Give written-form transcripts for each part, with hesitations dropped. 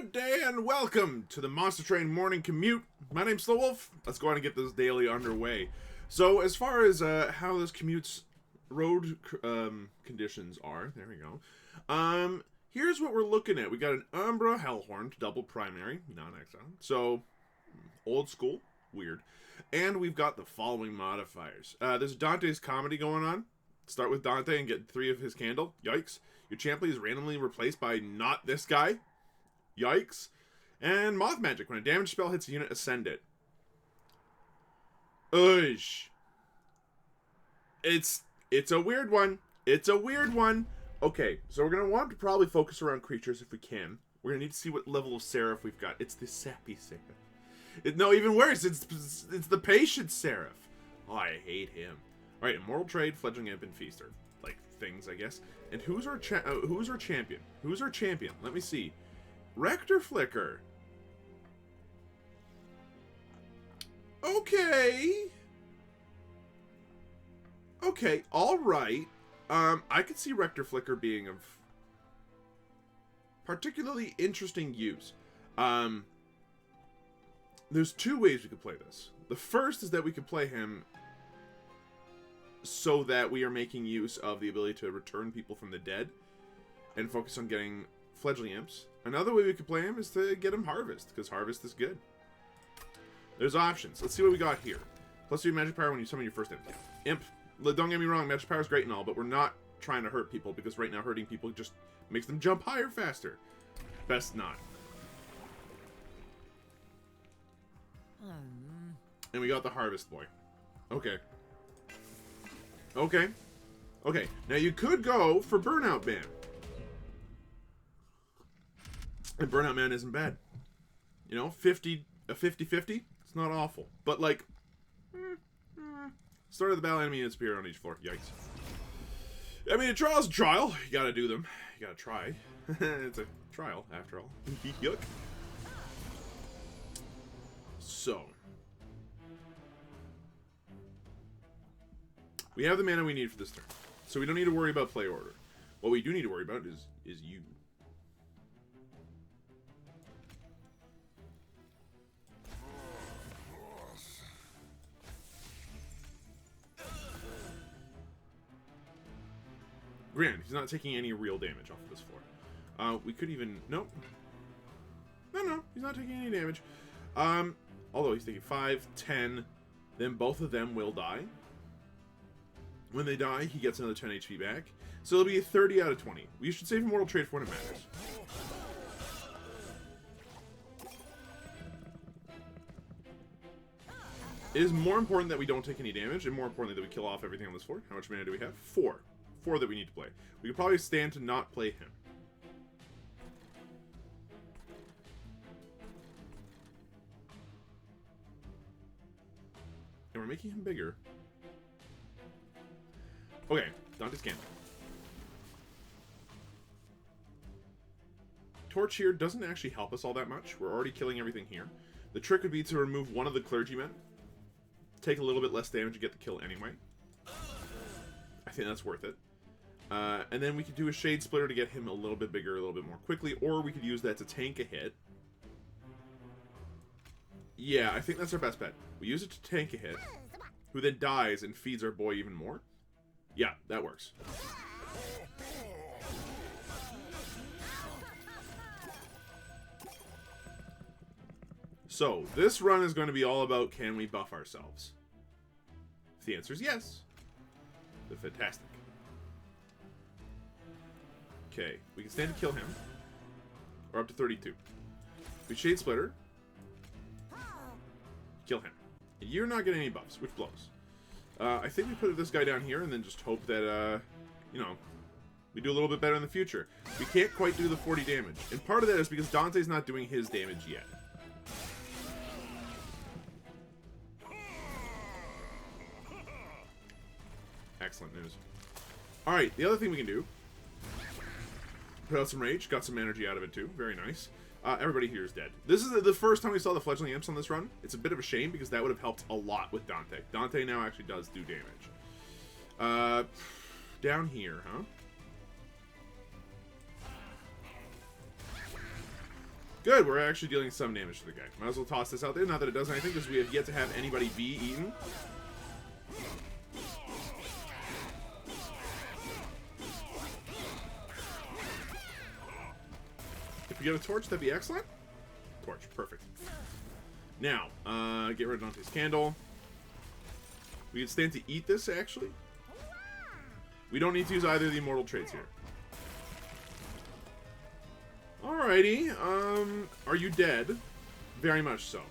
Good day and welcome to the Monster Train Morning Commute. My name's SlowWolf. Let's go on and get this daily underway. So as far as how this commute's road conditions are, there we go. Here's what we're looking at. We got an Umbra Hellhorn, double primary, non-exile. So, old school, weird. And we've got the following modifiers. There's Dante's comedy going on. Start with Dante and get 3 of his candle. Yikes. Your champion is randomly replaced by not this guy. Yikes. And Moth Magic. When a damage spell hits a unit, ascend it. Ush. It's a weird one. It's a weird one. Okay, so we're going to want to probably focus around creatures if we can. We're going to need to see what level of Seraph we've got. It's the Sappy Seraph. No, even worse. It's the Patient Seraph. Oh, I hate him. Alright, Immortal Trade, Fledgling Imp, and Feaster. Like, things, I guess. And who's our champion? Who's our champion? Let me see. Rector Flicker. Okay. Okay, alright. I could see Rector Flicker being of particularly interesting use. There's 2 ways we could play this. The first is that we could play him so that we are making use of the ability to return people from the dead and focus on getting Fledgling Imps. Another way we could play him is to get him Harvest, because Harvest is good. There's options. Let's see what we got here. +3 magic power when you summon your first imp. Imp. Don't get me wrong, magic power is great and all, but we're not trying to hurt people, because right now hurting people just makes them jump higher faster. Best not. And we got the Harvest Boy. Okay. Okay. Okay. Now you could go for Burnout Man. And Burnout Man isn't bad. You know, 50-50, it's not awful. But like, start of the battle, enemy units appear on each floor. Yikes. I mean, a trial's a trial. You gotta do them. You gotta try. It's a trial, after all. Yuck. So. We have the mana we need for this turn. So we don't need to worry about play order. What we do need to worry about is you. Grand, he's not taking any real damage off of this floor. We could even... Nope. No, he's not taking any damage. Although he's taking 5, 10, then both of them will die. When they die, he gets another 10 HP back. So it'll be a 30 out of 20. We should save Immortal Trade for when it matters. It is more important that we don't take any damage, and more importantly that we kill off everything on this floor. How much mana do we have? 4. 4 that we need to play. We could probably stand to not play him. And we're making him bigger. Okay, Dante's Candle. Torch here doesn't actually help us all that much. We're already killing everything here. The trick would be to remove one of the clergymen. Take a little bit less damage to get the kill anyway. I think that's worth it. And then we could do a Shade Splitter to get him a little bit bigger, a little bit more quickly, or we could use that to tank a hit. Yeah, I think that's our best bet. We use it to tank a hit, who then dies and feeds our boy even more. Yeah, that works. So, this run is going to be all about, can we buff ourselves? If the answer is yes, then fantastic. Okay, we can stand to kill him. Or up to 32. We Shade Splitter. Kill him. And you're not getting any buffs, which blows. I think we put this guy down here and then just hope that, you know, we do a little bit better in the future. We can't quite do the 40 damage. And part of that is because Dante's not doing his damage yet. Excellent news. Alright, the other thing we can do. Put out some rage. Got some energy out of it too. Very nice. Everybody here is dead. This is the first time we saw the Fledgling Imps on this run. It's a bit of a shame because that would have helped a lot with Dante. Dante now actually does do damage. Down here, huh? Good, we're actually dealing some damage to the guy. Might as well toss this out there. Not that it does anything, because we have yet to have anybody be eaten. If we get a torch, that'd be excellent. Torch, perfect. Now, get rid of Dante's candle. We can stand to eat this, actually. We don't need to use either of the immortal traits here. Alrighty, are you dead? Very much so.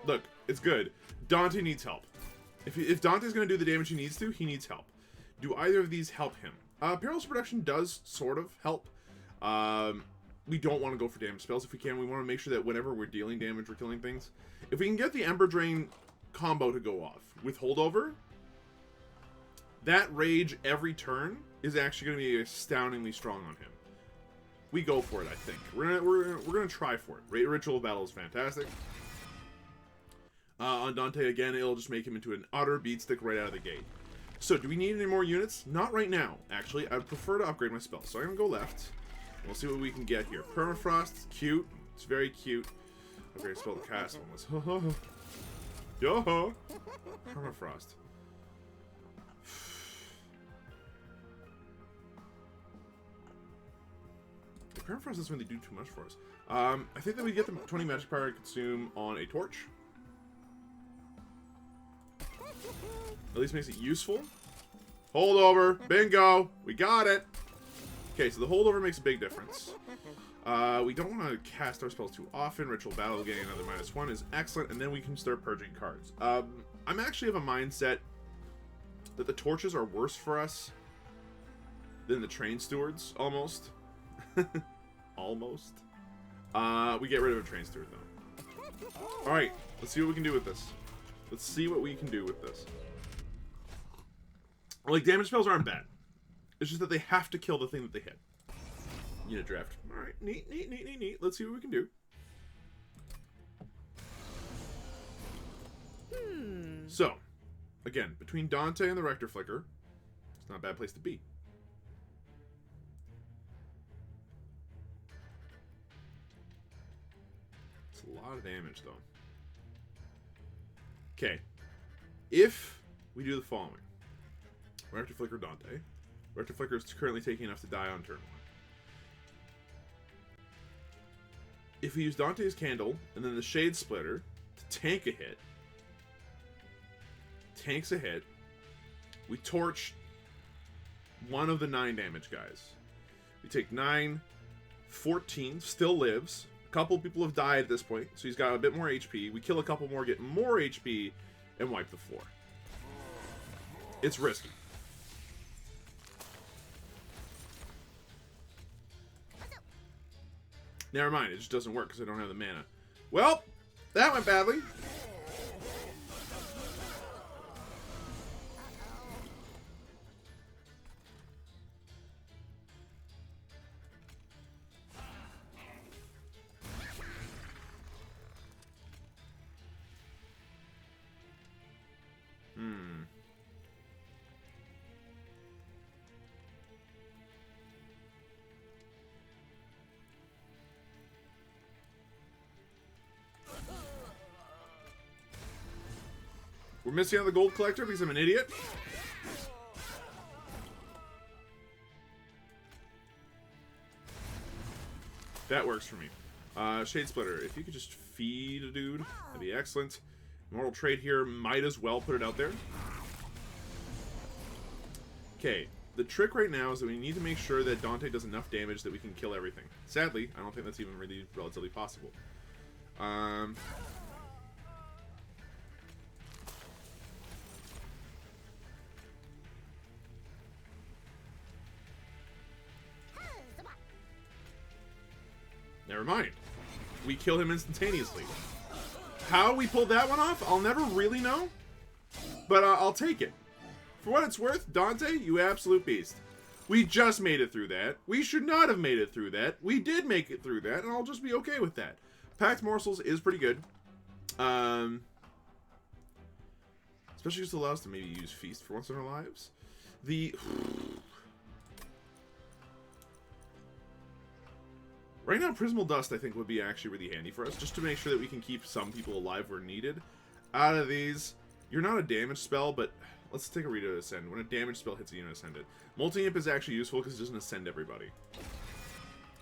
Look, it's good. Dante needs help. If Dante's going to do the damage he needs to, he needs help. Do either of these help him? Perilous Production does sort of help. We don't want to go for damage spells if we can. We want to make sure that whenever we're dealing damage, we're killing things. If we can get the Ember Drain combo to go off with Holdover, that rage every turn is actually going to be astoundingly strong on him. We go for it, I think. We're gonna try for it. Ritual Battle is fantastic. On Dante, again, it'll just make him into an utter beatstick right out of the gate. So, do we need any more units? Not right now, actually. I'd prefer to upgrade my spells. So I'm going to go left. We'll see what we can get here. Permafrost, cute. It's very cute. Okay, spell the cast one was. Yo! Permafrost. The Permafrost doesn't really do too much for us. I think that we get the 20 magic power to consume on a torch. At least makes it useful. Holdover. Bingo. We got it. Okay, so the holdover makes a big difference. We don't want to cast our spells too often. Ritual Battle getting another -1 is excellent, and then we can start purging cards. I'm actually of a mindset that the torches are worse for us than the train stewards, almost. Almost. We get rid of a train steward, though. Alright, let's see what we can do with this. Let's see what we can do with this. Like, damage spells aren't bad. It's just that they have to kill the thing that they hit. Unit draft. Alright, neat, neat, neat, neat, neat. Let's see what we can do. So, again, between Dante and the Rector Flicker, it's not a bad place to be. It's a lot of damage, though. Okay. If we do the following. Rector Flicker Dante. Rector Flicker is currently taking enough to die on turn 1. If we use Dante's Candle and then the Shade Splitter to tank a hit, tanks a hit, we torch one of the 9 damage guys. We take 9, 14, still lives. A couple people have died at this point, so he's got a bit more HP. We kill a couple more, get more HP, and wipe the floor. It's risky. Never mind, it just doesn't work because I don't have the mana. Well, that went badly. We're missing out the gold collector because I'm an idiot. That works for me. Shade Splitter, if you could just feed a dude, that'd be excellent. Immortal Trade here, might as well put it out there. Okay, the trick right now is that we need to make sure that Dante does enough damage that we can kill everything. Sadly, I don't think that's even really relatively possible. Never mind. We kill him instantaneously. How we pulled that one off, I'll never really know. But I'll take it. For what it's worth, Dante, you absolute beast. We just made it through that. We should not have made it through that. We did make it through that, and I'll just be okay with that. Packed Morsels is pretty good. Especially just allows us to maybe use Feast for once in our lives. Right now, Prismal Dust, I think, would be actually really handy for us, just to make sure that we can keep some people alive where needed. Out of these, you're not a damage spell, but let's take a read of Ascend. When a damage spell hits a unit, ascend it. Multi-Imp is actually useful because it doesn't ascend everybody.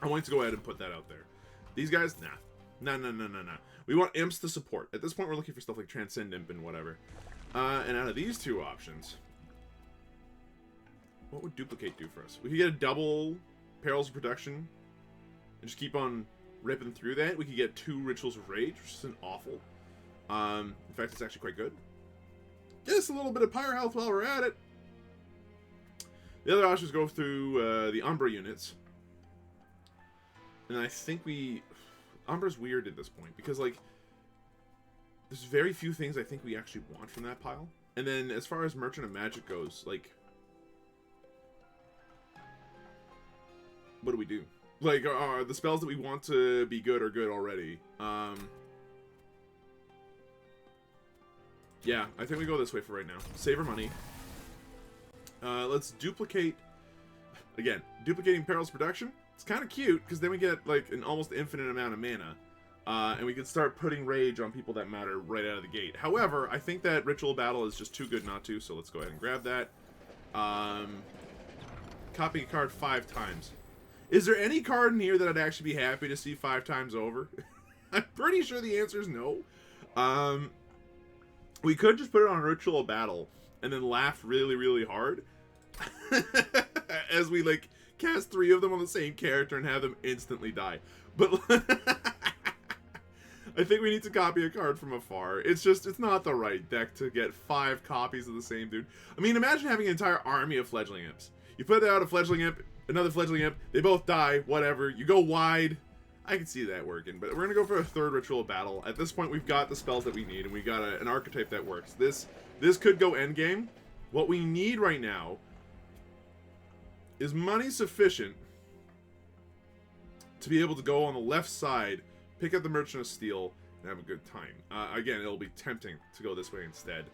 I want to go ahead and put that out there. These guys, nah. Nah. We want imps to support. At this point, we're looking for stuff like Transcend Imp and whatever. And out of these two options, what would Duplicate do for us? We could get a double Perils of Production and just keep on ripping through that. We could get 2 Rituals of Rage, which isn't awful. In fact, it's actually quite good. Get us a little bit of Pyre Health while we're at it. The other options go through the Umbra units. And I think Umbra's weird at this point, because, like, there's very few things I think we actually want from that pile. And then, as far as Merchant of Magic goes, like, what do we do? Like, the spells that we want to be good are good already. Yeah, I think we go this way for right now. Save our money. Let's duplicate... Again, duplicating Perils Production. It's kind of cute, because then we get, like, an almost infinite amount of mana. And we can start putting rage on people that matter right out of the gate. However, I think that Ritual Battle is just too good not to, so let's go ahead and grab that. Copy a card 5 times. Is there any card in here that I'd actually be happy to see 5 times over? I'm pretty sure the answer is no. We could just put it on Ritual Battle and then laugh really, really hard. As we, like, cast 3 of them on the same character and have them instantly die. But I think we need to copy a card from afar. It's not the right deck to get 5 copies of the same dude. I mean, imagine having an entire army of Fledgling Imps. You put out a Fledgling Imp, another Fledgling Imp, they both die, whatever. You go wide. I can see that working, but we're going to go for a 3rd Ritual Battle. At this point, we've got the spells that we need, and we've got an archetype that works. This could go endgame. What we need right now is money sufficient to be able to go on the left side, pick up the Merchant of Steel, and have a good time. Again, it'll be tempting to go this way instead,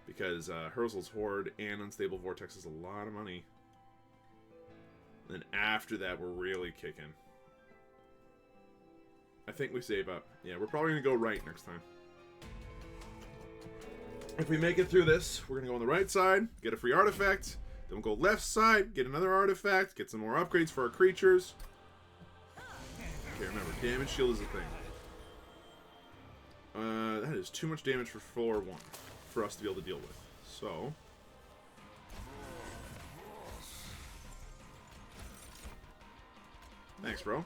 because Herzl's Horde and Unstable Vortex is a lot of money. And then after that, we're really kicking. I think we save up. Yeah, we're probably going to go right next time. If we make it through this, we're going to go on the right side, get a free artifact. Then we'll go left side, get another artifact, get some more upgrades for our creatures. Okay, remember, damage shield is a thing. That is too much damage for floor 1 for us to be able to deal with. So... Thanks, bro.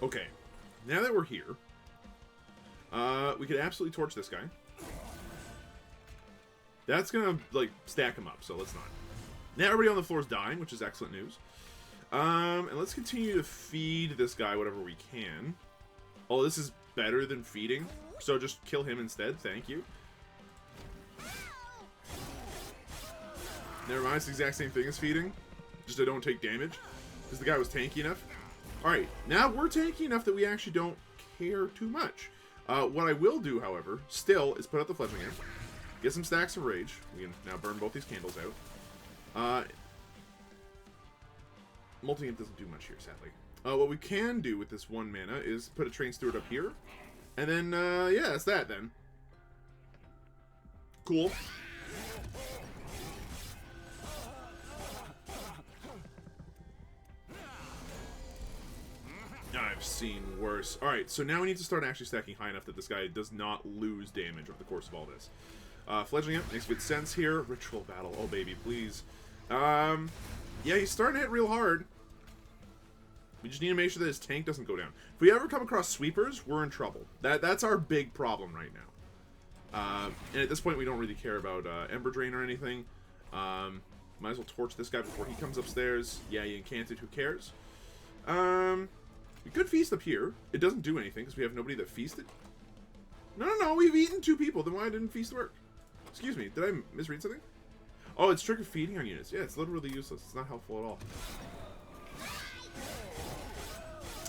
Okay, now that we're here, we could absolutely torch this guy. That's gonna, like, stack him up, so let's not. Now everybody on the floor is dying, which is excellent news. And let's continue to feed this guy whatever we can. Oh, this is better than feeding, so just kill him instead, thank you. Never mind, it's the exact same thing as feeding, just I don't take damage, because the guy was tanky enough. Alright, now we're tanky enough that we actually don't care too much. What I will do, however, still, is put out the Fledgling Imp, get some stacks of Rage. We can now burn both these candles out. Multi-Imp doesn't do much here, sadly. What we can do with this 1 mana is put a Train Steward up here, and then, yeah, that's that then. Cool. I've seen worse. Alright, so now we need to start actually stacking high enough that this guy does not lose damage over the course of all this. Fledgling Imp makes good sense here. Ritual Battle, oh baby, please. Yeah, he's starting to hit real hard. We just need to make sure that his tank doesn't go down. If we ever come across sweepers, we're in trouble. That's our big problem right now. And at this point, we don't really care about Ember Drain or anything. Might as well torch this guy before he comes upstairs. Yeah, you incanted, who cares? We could feast up here. It doesn't do anything because we have nobody that feasted. No, we've eaten 2 people. Then why didn't feast work? Excuse me, did I misread something? Oh, it's trigger feeding on units. Yeah, it's literally useless. It's not helpful at all.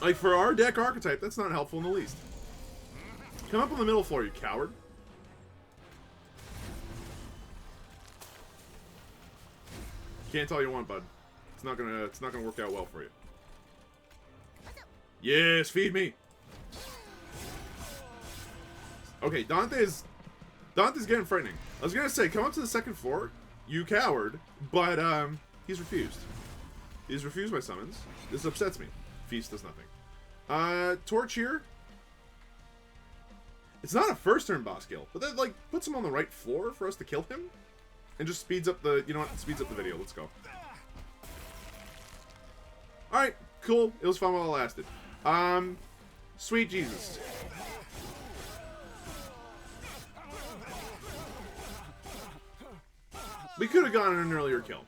Like, for our deck archetype, that's not helpful in the least. Come up on the middle floor, you coward. Can't tell you want, bud. It's not gonna work out well for you. Yes, feed me. Okay, Dante's getting frightening. I was gonna say, come up to the second floor, you coward, but he's refused. He's refused my summons. This upsets me. Feast does nothing. Torch here. It's not a first turn boss kill, but that like puts him on the right floor for us to kill him, and just speeds up the, you know what? Speeds up the video. Let's go. All right, cool. It was fun while it lasted. Sweet Jesus. We could have gotten an earlier kill.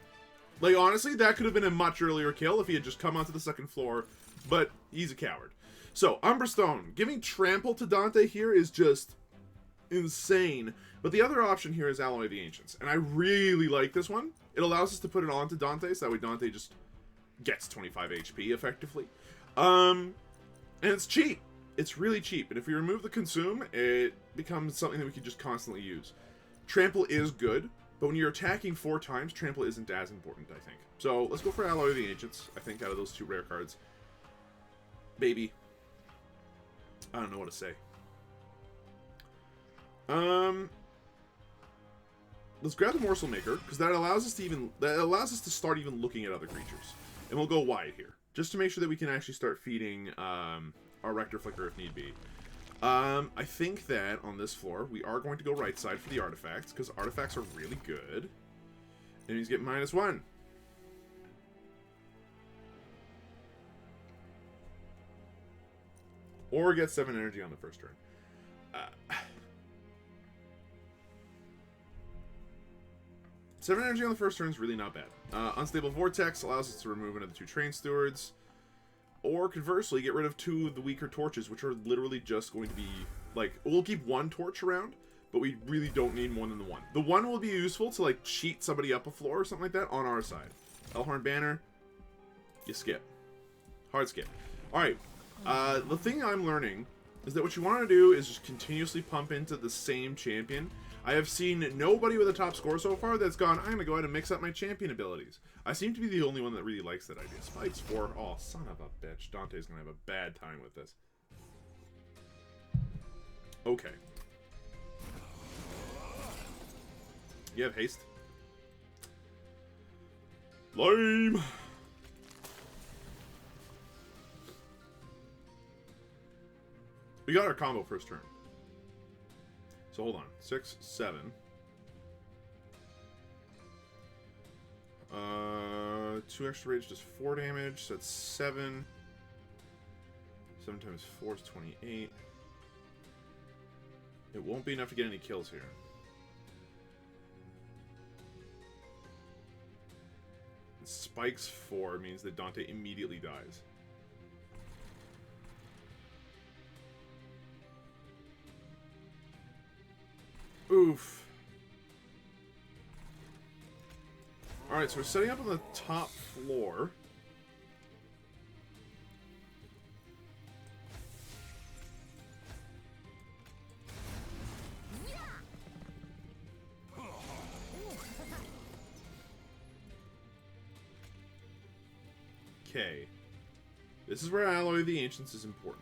Like, honestly, that could have been a much earlier kill if he had just come onto the second floor, but he's a coward. So, Umberstone. Giving Trample to Dante here is just insane. But the other option here is Alloy of the Ancients. And I really like this one. It allows us to put it onto Dante, so that way Dante just gets 25 HP, effectively. And it's cheap. It's really cheap. And if we remove the Consume, it becomes something that we can just constantly use. Trample is good. But when you're attacking 4 times, Trample isn't as important, I think. So, let's go for Alloy of the Ancients, I think, out of those 2 rare cards. Baby. I don't know what to say. Let's grab the Morsel Maker, because that allows us to start even looking at other creatures. And we'll go wide here, just to make sure that we can actually start feeding our Rector Flicker if need be. I think that on this floor, we are going to go right side for the artifacts, because artifacts are really good. Enemies get -1. Or get 7 energy on the first turn. 7 energy on the first turn is really not bad. Unstable Vortex allows us to remove another 2 Train Stewards. Or, conversely, get rid of 2 of the weaker torches, which are literally just going to be, like, we'll keep 1 torch around, but we really don't need more than the 1. The 1 will be useful to, like, cheat somebody up a floor or something like that on our side. Elhorn Banner, you skip. Hard skip. Alright, the thing I'm learning is that what you want to do is just continuously pump into the same champion. I have seen nobody with a top score so far that's gone, I'm going to go ahead and mix up my champion abilities. I seem to be the only one that really likes that idea. Spikes 4. Oh, son of a bitch. Dante's going to have a bad time with this. Okay. You have haste? Lame! We got our combo first turn. So hold on. 6, 7. 2 extra rage does 4 damage. So that's 7. 7 times 4 is 28. It won't be enough to get any kills here. And spikes 4 means that Dante immediately dies. Oof. Alright, so we're setting up on the top floor. Okay. This is where Alloy of the Ancients is important.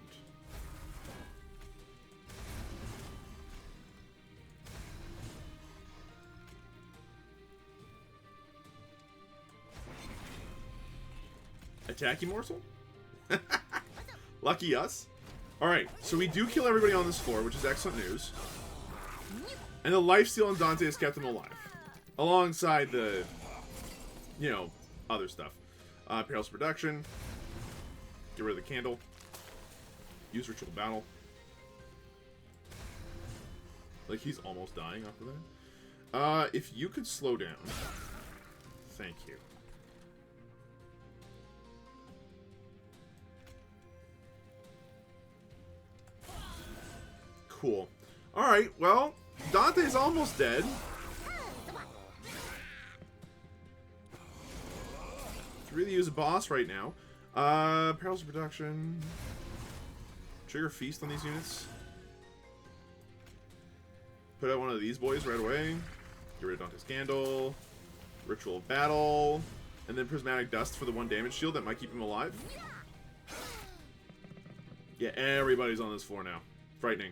Attack morsel? Lucky us. Alright, so we do kill everybody on this floor, which is excellent news. And the lifesteal on Dante has kept him alive. Alongside the, you know, other stuff. Perilous Production. Get rid of the candle. Use Ritual Battle. Like, he's almost dying after that. If you could slow down. Thank you. Cool. Alright, well, Dante's almost dead. Could really use a boss right now. Perilous Production. Trigger Feast on these units. Put out one of these boys right away. Get rid of Dante's Candle. Ritual of Battle, and then Prismatic Dust for the 1 damage shield that might keep him alive. Yeah, everybody's on this floor now. Frightening.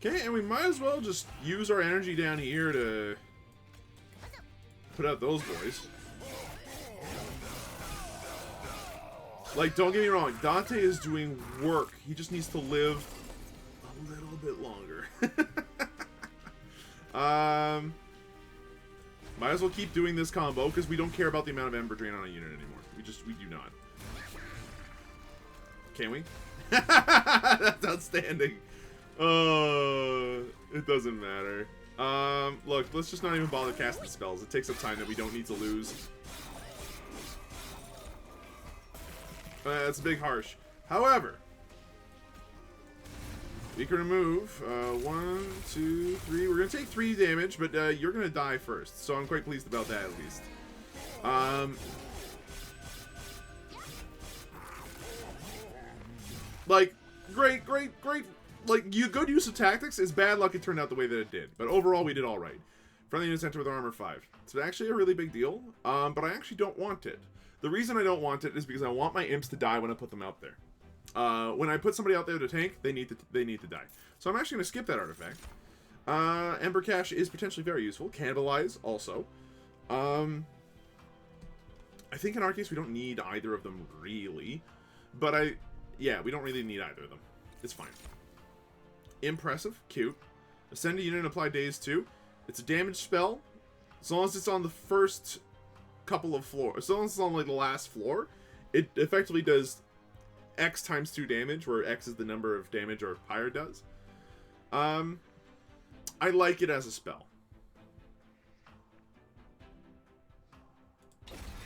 Okay, and we might as well just use our energy down here to put out those boys. Like, don't get me wrong, Dante is doing work. He just needs to live a little bit longer. Might as well keep doing this combo, because we don't care about the amount of Ember Drain on a unit anymore. We do not. Can we? That's outstanding. It doesn't matter. Look, let's just not even bother casting spells. It takes up time that we don't need to lose. That's a big harsh. However, we can remove 1, 2, 3. We're gonna take 3 damage, but you're gonna die first. So I'm quite pleased about that, at least. Like, great. Like, good use of tactics is bad luck it turned out the way that it did. But overall, we did all right. Friendly units enter with armor 5. It's actually a really big deal, but I actually don't want it. The reason I don't want it is because I want my imps to die when I put them out there. When I put somebody out there to tank, they need to die. So I'm actually going to skip that artifact. Ember Cache is potentially very useful. Cannibalize also. I think in our case we don't need either of them really. But yeah, we don't really need either of them. It's fine. Impressive. Cute. Ascend a unit and apply Daze 2. It's a damage spell. As long as it's on the first couple of floors. As long as it's on like the last floor, it effectively does X times 2 damage, where X is the number of damage our pyre does. I like it as a spell.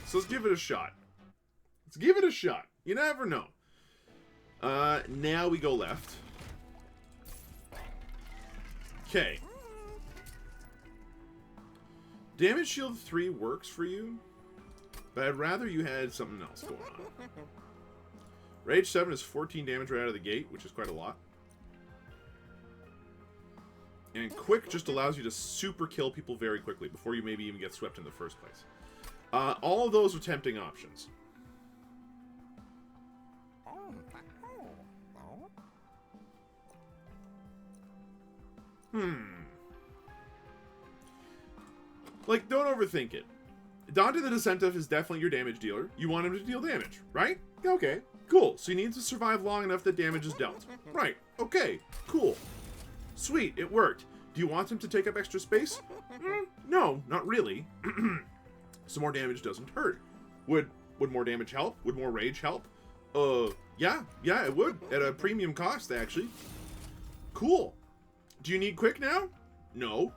So let's give it a shot. Let's give it a shot. You never know. Now we go left. Okay. Damage shield 3 works for you, but I'd rather you had something else going on. Rage 7 is 14 damage right out of the gate, which is quite a lot. And Quick just allows you to super kill people very quickly before you maybe even get swept in the first place. All of those are tempting options. Like, don't overthink it. Dante the Descentive is definitely your damage dealer. You want him to deal damage, right? Okay, cool. So he needs to survive long enough that damage is dealt. Right, okay, cool. Sweet, it worked. Do you want him to take up extra space? No, not really. Some more damage doesn't hurt. Would more damage help? Would more rage help? Yeah, it would. At a premium cost, actually. Cool. Do you need Quick now? No.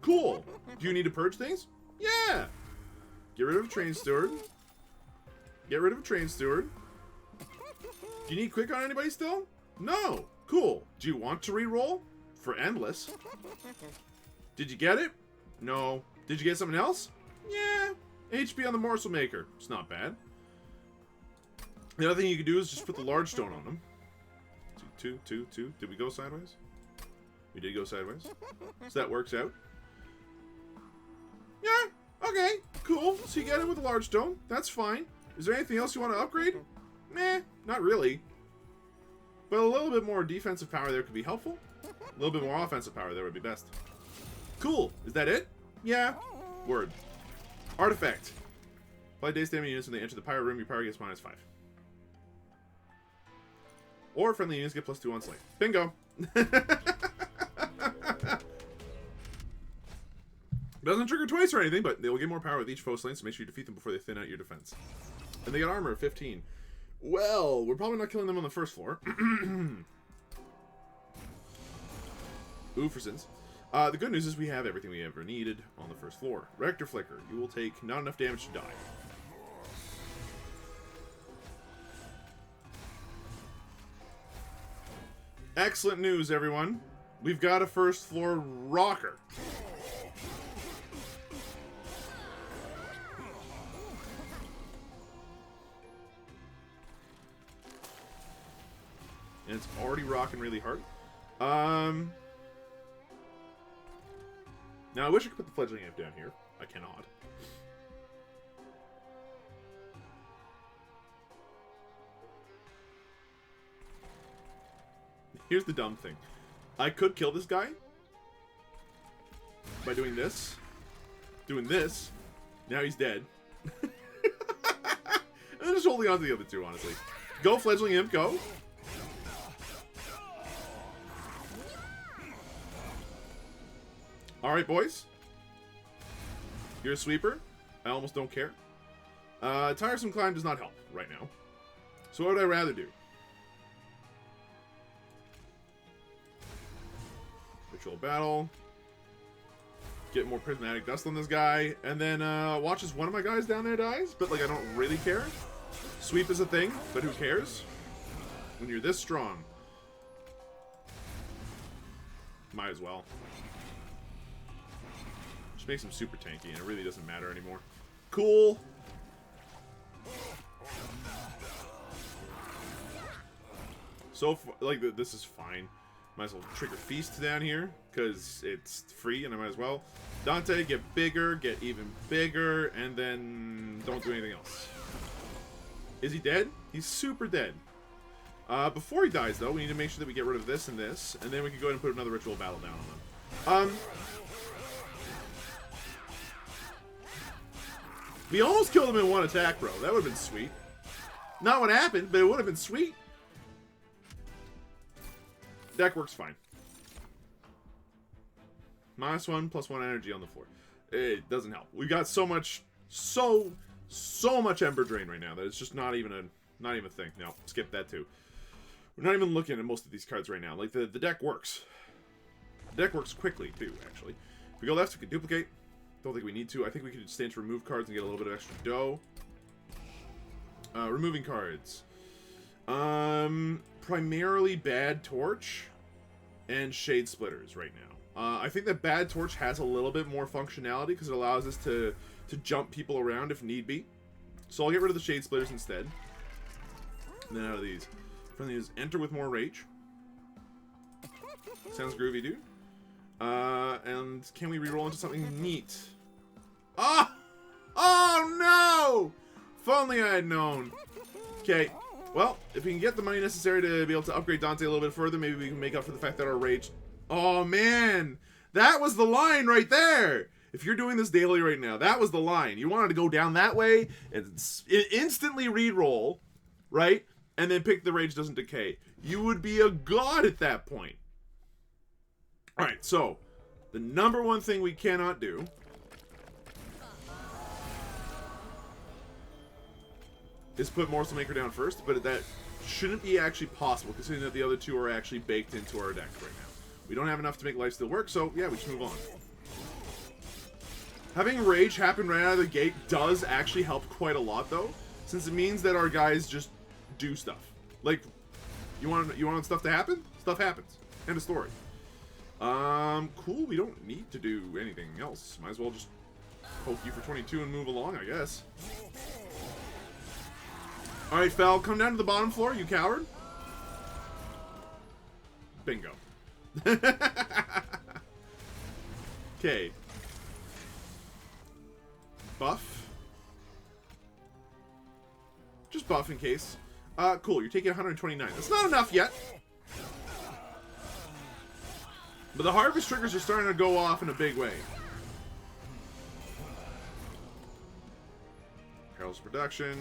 Cool. Do you need to purge things? Yeah. Get rid of a Train Steward. Get rid of a Train Steward. Do you need Quick on anybody still? No. Cool. Do you want to re-roll? For Endless. Did you get it? No. Did you get something else? Yeah. HP on the Morsel Maker. It's not bad. The other thing you could do is just put the large stone on them. 2, 2, 2. Did we go sideways? We did go sideways. So that works out. Yeah, okay, cool. So you get it with a large stone. That's fine. Is there anything else you want to upgrade? Meh, not really. But a little bit more defensive power there could be helpful. A little bit more offensive power there would be best. Cool. Is that it? Yeah. Word. Artifact. Apply Daze damage units when they enter the pyre room. Your pyre gets -5. Or friendly units get +2 on slay. Bingo. Doesn't trigger twice or anything, but they will get more power with each foe slain, so make sure you defeat them before they thin out your defense. And they get armor of 15. Well, we're probably not killing them on the first floor. Oofersons. The good news is we have everything we ever needed on the first floor. Rector Flicker. You will take not enough damage to die. Excellent news, everyone. We've got a first floor rocker. And it's already rocking really hard. Now, I wish I could put the fledgling imp down here. I cannot. Here's the dumb thing. I could kill this guy by doing this. Doing this. Now he's dead. I'm just holding on to the other two, honestly. Go, fledgling imp, go. Alright, boys. You're a sweeper. I almost don't care. Tiresome climb does not help right now. So what would I rather do? Ritual battle. Get more prismatic dust on this guy. And then watch as one of my guys down there dies. But like I don't really care. Sweep is a thing, but who cares? When you're this strong. Might as well. Just makes him super tanky, and it really doesn't matter anymore. Cool. So, like, this is fine. Might as well trigger Feast down here, because it's free, and I might as well. Dante, get bigger, get even bigger, and then don't do anything else. Is he dead? He's super dead. Before he dies, though, we need to make sure that we get rid of this, and then we can go ahead and put another ritual battle down on them. We almost killed him in one attack, bro. That would have been sweet. Not what happened, but it would have been sweet. Deck works fine. -1, +1 energy on the floor. It doesn't help. We got so much Ember Drain right now that it's just not even a thing. No, skip that too. We're not even looking at most of these cards right now. Like the deck works. The deck works quickly too, actually. If we go left, we can duplicate. Don't think we need to. I think we could stand to remove cards and get a little bit of extra dough. Removing cards. Primarily Bad Torch and Shade Splitters right now. I think that Bad Torch has a little bit more functionality because it allows us to jump people around if need be. So I'll get rid of the Shade Splitters instead. And then out of these. Friendly is Enter with more Rage. Sounds groovy, dude. And can we reroll into something neat? Ah! Oh no! If only I had known. Okay. Well, if we can get the money necessary to be able to upgrade Dante a little bit further, maybe we can make up for the fact that our rage... Oh, man! That was the line right there! If you're doing this daily right now, that was the line. You wanted to go down that way and instantly reroll, right? And then pick the Rage Doesn't Decay. You would be a god at that point. Alright, so, the number one thing we cannot do... is put Morsel Maker down first, but that shouldn't be actually possible, considering that the other two are actually baked into our deck right now. We don't have enough to make Lifesteal work, so yeah, we just move on. Having Rage happen right out of the gate does actually help quite a lot, though, since it means that our guys just do stuff. Like, you want stuff to happen? Stuff happens. End of story. Cool, we don't need to do anything else. Might as well just poke you for 22 and move along, I guess. Alright, Fel, come down to the bottom floor, you coward. Bingo. Okay. Buff. Just buff in case. Cool, you're taking 129. That's not enough yet. But the harvest triggers are starting to go off in a big way. Herald's Production.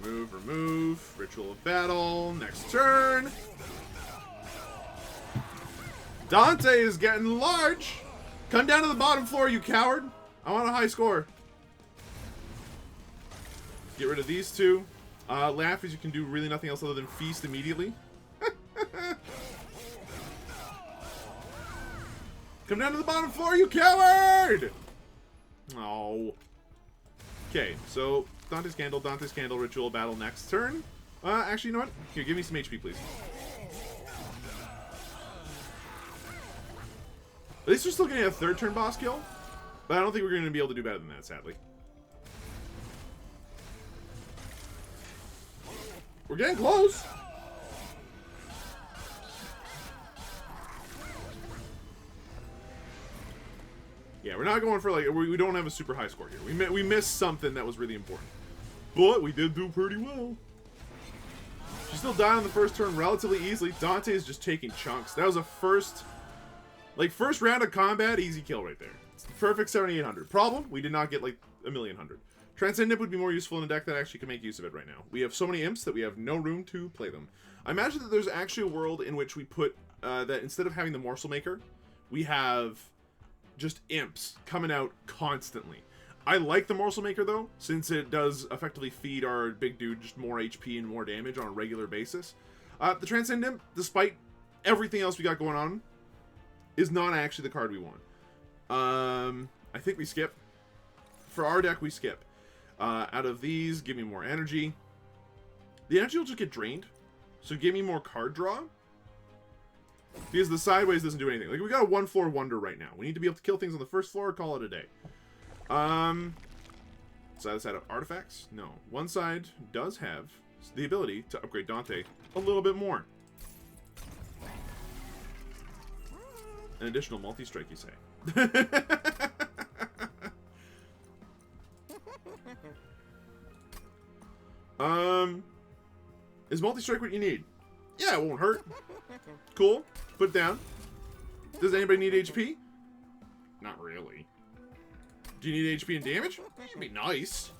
Remove. Ritual of Battle. Next turn. Dante is getting large. Come down to the bottom floor, you coward. I want a high score. Get rid of these two. Laugh as you can do really nothing else other than feast immediately. Come down to the bottom floor, you coward! Oh. Okay, so Dante's Candle, Ritual Battle next turn. Actually, you know what? Here, give me some HP, please. At least we're still getting a third turn boss kill. But I don't think we're going to be able to do better than that, sadly. We're getting close. we're not going for, like, we don't have a super high score here. We missed something that was really important. But we did do pretty well. She still died on the first turn relatively easily. Dante is just taking chunks. That was a first round of combat, easy kill right there. It's the perfect 7800. Problem, we did not get, like, 1,100,000. Transcend Imp would be more useful in a deck that actually can make use of it right now. We have so many imps that we have no room to play them. I imagine that there's actually a world in which we put, that instead of having the Morsel Maker, we have just imps coming out constantly. I like the Morsel Maker, though, since it does effectively feed our big dude just more HP and more damage on a regular basis. The Transcend Imp, despite everything else we got going on, is not actually the card we want. I think we skip. For our deck, we skip. Out of these, give me more energy. The energy will just get drained, so give me more card draw. Because the sideways doesn't do anything. Like, we got a 1-floor wonder right now. We need to be able to kill things on the first floor, call it a day. Side of artifacts? No. One side does have the ability to upgrade Dante a little bit more. An additional multi-strike, you say? Is multi-strike what you need? Yeah, it won't hurt. Cool. Put it down. Does anybody need HP? Not really. Do you need HP and damage? That'd be nice.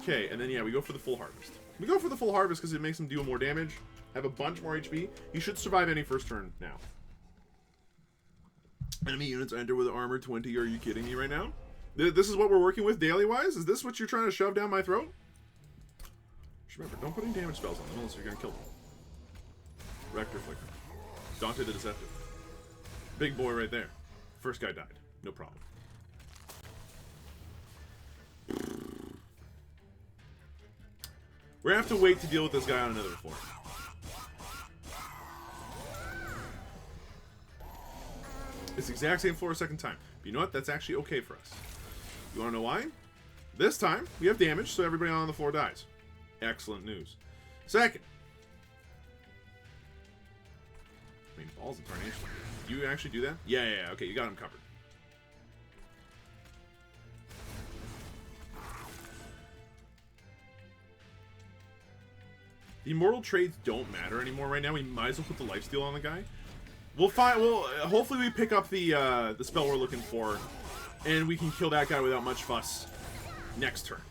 Okay, and then yeah, we go for the full harvest. We go for the full harvest because it makes him deal more damage, have a bunch more HP. He should survive any first turn now. Enemy units enter with armor 20. Are you kidding me right now? This is what we're working with daily-wise? Is this what you're trying to shove down my throat? Just remember, don't put any damage spells on them unless you're going to kill them. Rector Flicker. Dante the Deceptive. Big boy right there. First guy died. No problem. We're going to have to wait to deal with this guy on another floor. It's the exact same floor second time. But you know what? That's actually okay for us. You want to know why? This time, we have damage, so everybody on the floor dies. Excellent news. Second. I mean, balls and tarnation. Do you actually do that? Yeah. Okay, you got him covered. The immortal trades don't matter anymore right now. We might as well put the lifesteal on the guy. We'll find. Well, hopefully we pick up the spell we're looking for, and we can kill that guy without much fuss next turn.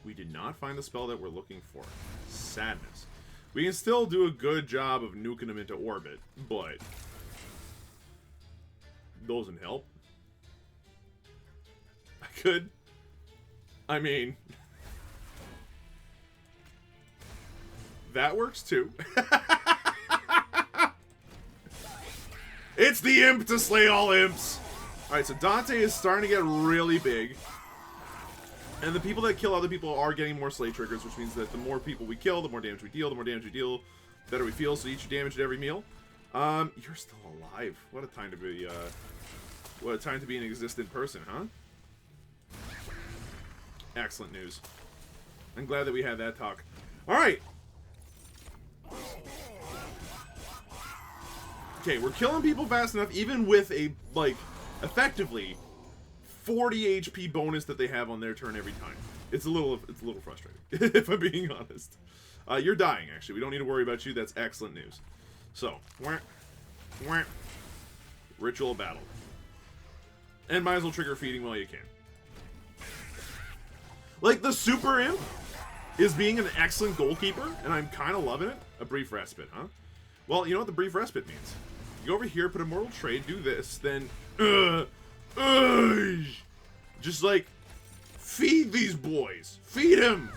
We did not find the spell that we're looking for. Sadness. We can still do a good job of nuking him into orbit, but doesn't help. I could. I mean, that works too. It's the imp to slay all imps. Alright, so Dante is starting to get really big. And the people that kill other people are getting more slay triggers, which means that the more people we kill, the more damage we deal. The more damage we deal, the better we feel. So each damage at every meal. You're still alive. What a time to be, what a time to be an existent person, huh? Excellent news. I'm glad that we had that talk. Alright. Okay, we're killing people fast enough, even with a, like, effectively 40 HP bonus that they have on their turn every time. It's a little frustrating, if I'm being honest. You're dying, actually. We don't need to worry about you. That's excellent news. So, Ritual of Battle. And might as well trigger feeding while you can. Like, the Super Imp is being an excellent goalkeeper, and I'm kind of loving it. A brief respite, huh? Well, you know what the brief respite means. You go over here, put Immortal Trade, do this, then... just, like, feed these boys. Feed him!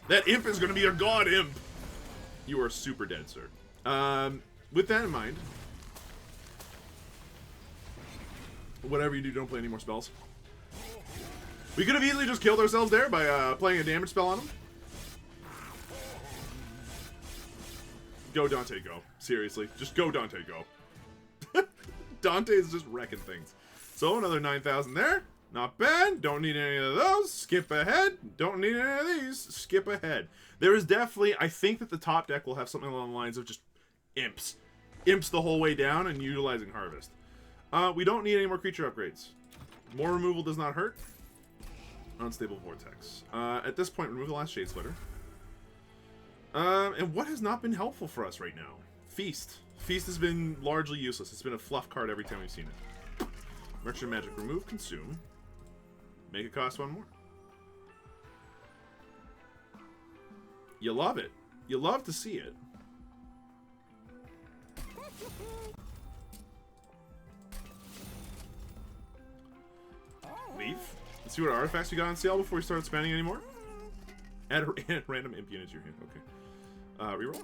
That imp is going to be a god imp. You are super dead, sir. With that in mind... Whatever you do, don't play any more spells. We could have easily just killed ourselves there by playing a damage spell on him. Go, Dante, go. Seriously. Just go, Dante, go. Dante is just wrecking things. So, another 9,000 there. Not bad. Don't need any of those. Skip ahead. Don't need any of these. Skip ahead. There is definitely... I think that the top deck will have something along the lines of just imps. Imps the whole way down and utilizing Harvest. We don't need any more creature upgrades. More removal does not hurt. Unstable Vortex. At this point, remove the last Shade Splitter. And what has not been helpful for us right now? Feast. Feast has been largely useless. It's been a fluff card every time we've seen it. Merchant Magic. Remove, consume. Make it cost one more. You love it. You love to see it. Leave. Let's see what artifacts we got on sale before we start spending anymore. Add a random imp unit to your hand. Okay. Reroll.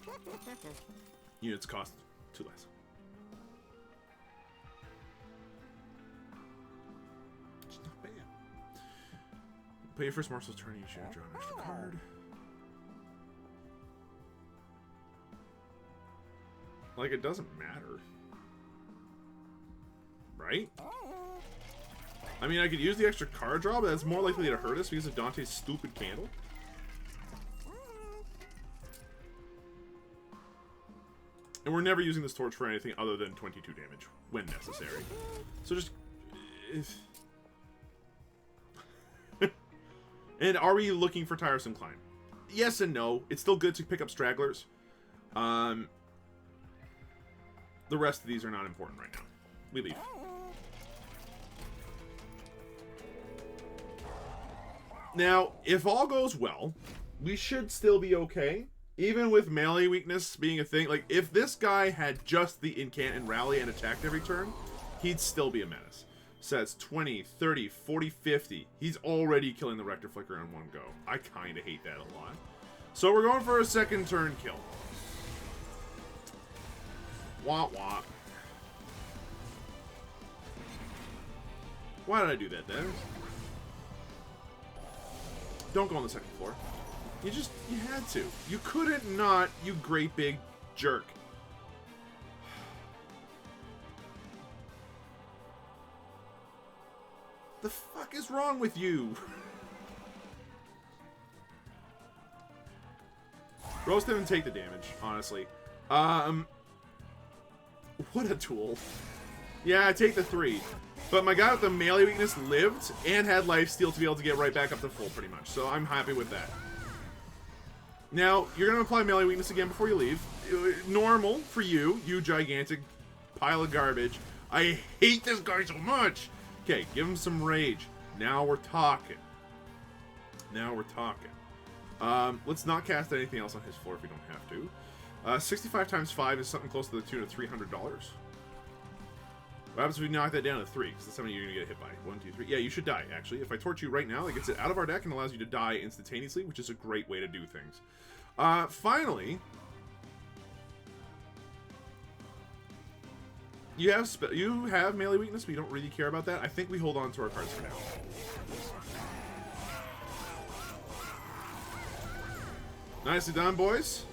Units cost 2 less. It's not bad. Pay your first morsel turn, you should draw an extra card. Like, it doesn't matter. Right? I mean, I could use the extra card draw, but that's more likely to hurt us because of Dante's stupid candle. And we're never using this torch for anything other than 22 damage when necessary. So just... And are we looking for Tiresome Climb? Yes and no. It's still good to pick up stragglers. The rest of these are not important right now. We leave. Now, if all goes well, we should still be okay. Even with melee weakness being a thing. Like, if this guy had just the incant and rally and attacked every turn, he'd still be a menace. Says 20, 30, 40, 50. He's already killing the Rector Flicker in one go. I kind of hate that a lot. So we're going for a second turn kill. Wah wah. Why did I do that then? Don't go on the second floor. You had to. You couldn't not, you great big jerk. The fuck is wrong with you? Roast him and take the damage, honestly. What a tool. Yeah, take the 3. But my guy with the melee weakness lived and had lifesteal to be able to get right back up to full, pretty much. So I'm happy with that. Now, you're going to apply melee weakness again before you leave. Normal for you, you gigantic pile of garbage. I hate this guy so much. Okay, give him some rage. Now we're talking. Now we're talking. Let's not cast anything else on his floor if we don't have to. 65 times 5 is something close to the tune of $300. What happens if we knock that down to 3? Because that's how many you're going to get hit by. 1, 2, 3. Yeah, you should die, actually. If I torch you right now, it gets it out of our deck and allows you to die instantaneously, which is a great way to do things. Finally, you have melee weakness, but you don't really care about that. I think we hold on to our cards for now. Nicely done, boys.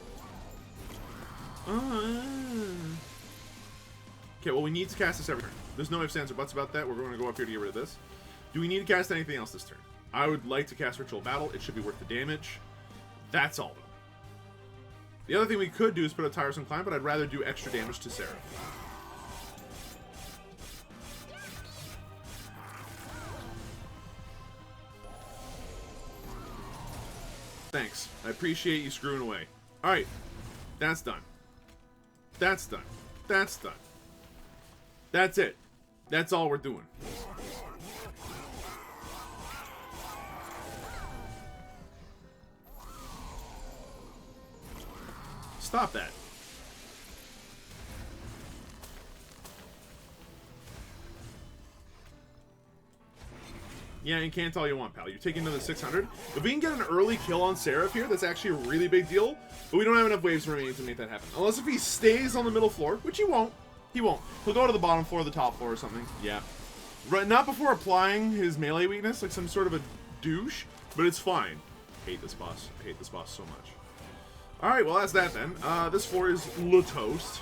Okay, well, we need to cast this every turn. There's no ifs, ands, or buts about that. We're going to go up here to get rid of this. Do we need to cast anything else this turn? I would like to cast Ritual Battle. It should be worth the damage. That's all, though. The other thing we could do is put a Tiresome Climb, but I'd rather do extra damage to Seraph. Thanks. I appreciate you screwing away. Alright. That's done. That's done. That's done. That's it. That's all we're doing. Stop that. Yeah, you can't all you want, pal. You're taking another 600. If we can get an early kill on Seraph here, that's actually a really big deal. But we don't have enough waves remaining to make that happen. Unless if he stays on the middle floor, which he won't. He won't. He'll go to the bottom floor or the top floor or something. Yeah. Right, not before applying his melee weakness like some sort of a douche, but it's fine. I hate this boss. I hate this boss so much. Alright, well that's that then. This floor is le toast.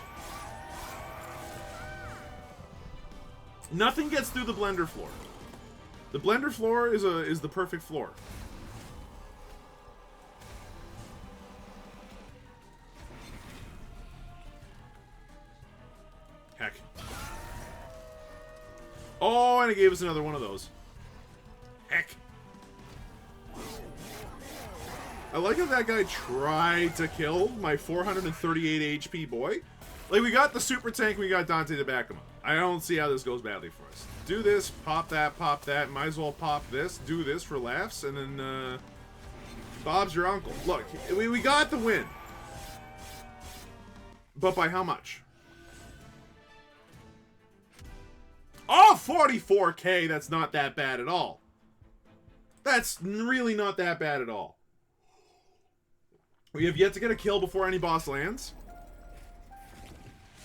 Nothing gets through the blender floor. The blender floor is the perfect floor. Heck. Oh, and it gave us another one of those. Heck. I like how that guy tried to kill my 438 HP boy. Like, we got the super tank, we got Dante to back him up. I don't see how this goes badly for us. Do this, pop that, might as well pop this, do this for laughs, and then, Bob's your uncle. Look, we got the win. But by how much? Oh, 44k, that's not that bad at all. That's really not that bad at all. We have yet to get a kill before any boss lands.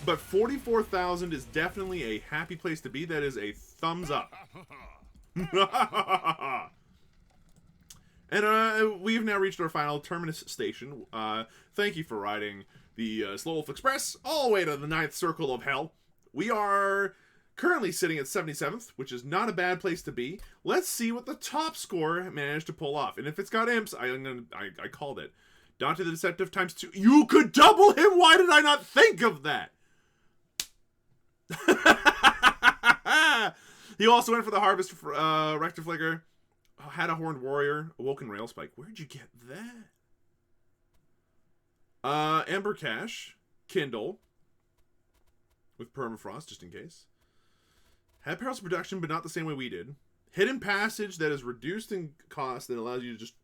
But 44,000 is definitely a happy place to be. That is a thumbs up. And we've now reached our final terminus station. Thank you for riding the SlowWolf Express all the way to the 9th circle of hell. We are currently sitting at 77th, which is not a bad place to be. Let's see what the top score managed to pull off. And if it's got imps, I called it. Dante the Deceptive ×2. You could double him! Why did I not think of that? He also went for the Harvest Rectiflicker. Had a Horned Warrior. Awoken Railspike. Where'd you get that? Ember Cache. Kindle. With Permafrost, just in case. Had Perils of Production, but not the same way we did. Hidden Passage that is reduced in cost that allows you to just...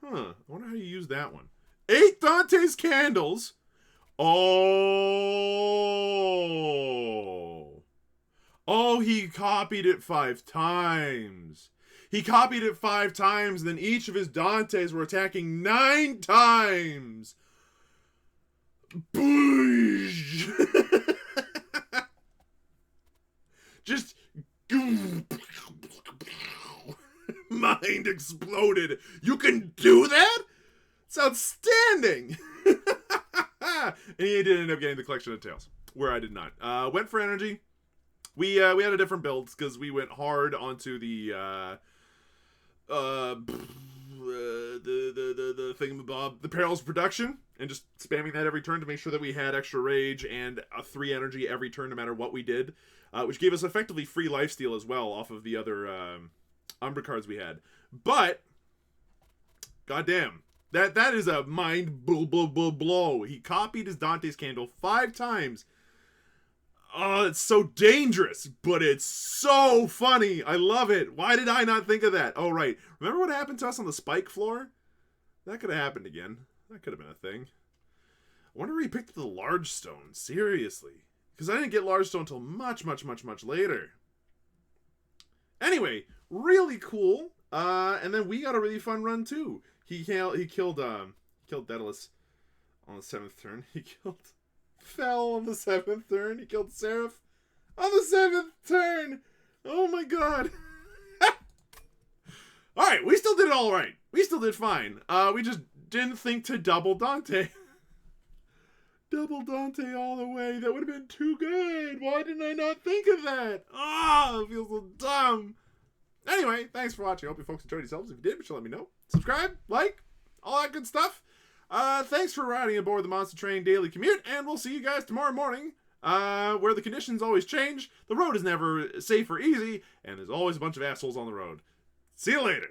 Huh. I wonder how you use that one. 8 Dante's Candles. Oh. Oh, he copied it 5 times. He copied it 5 times, then each of his Dantes were attacking 9 times. Boosh. Just... Mind exploded. You can do that? It's outstanding. And he did end up getting the Collection of Tales, where I did not. Went for energy. We had a different build because we went hard onto the thingamabob, the Perils of Production, and just spamming that every turn to make sure that we had extra rage and a 3 energy every turn, no matter what we did, which gave us effectively free lifesteal as well off of the other Umbra cards we had. But goddamn, that is a mind blow. He copied his Dante's Candle 5 times. Oh, it's so dangerous, but it's so funny. I love it. Why did I not think of that? Oh, right. Remember what happened to us on the spike floor? That could have happened again. That could have been a thing. I wonder where he picked up the large stone. Seriously. Because I didn't get large stone until much later. Anyway, really cool. And then we got a really fun run, too. He killed Daedalus on the 7th turn. He killed... Fell on the 7th turn. He killed Seraph on the 7th turn. Oh my god. Alright, we still did it all right. We still did fine. We just didn't think to double Dante. Double Dante all the way. That would have been too good. Why didn't I not think of that? Ah, it feels so dumb. Anyway, thanks for watching. I hope you folks enjoyed yourselves. If you did, be sure to let me know. Subscribe, like, all that good stuff. Thanks for riding aboard the Monster Train Daily Commute, and we'll see you guys tomorrow morning, where the conditions always change, the road is never safe or easy, and there's always a bunch of assholes on the road. See you later!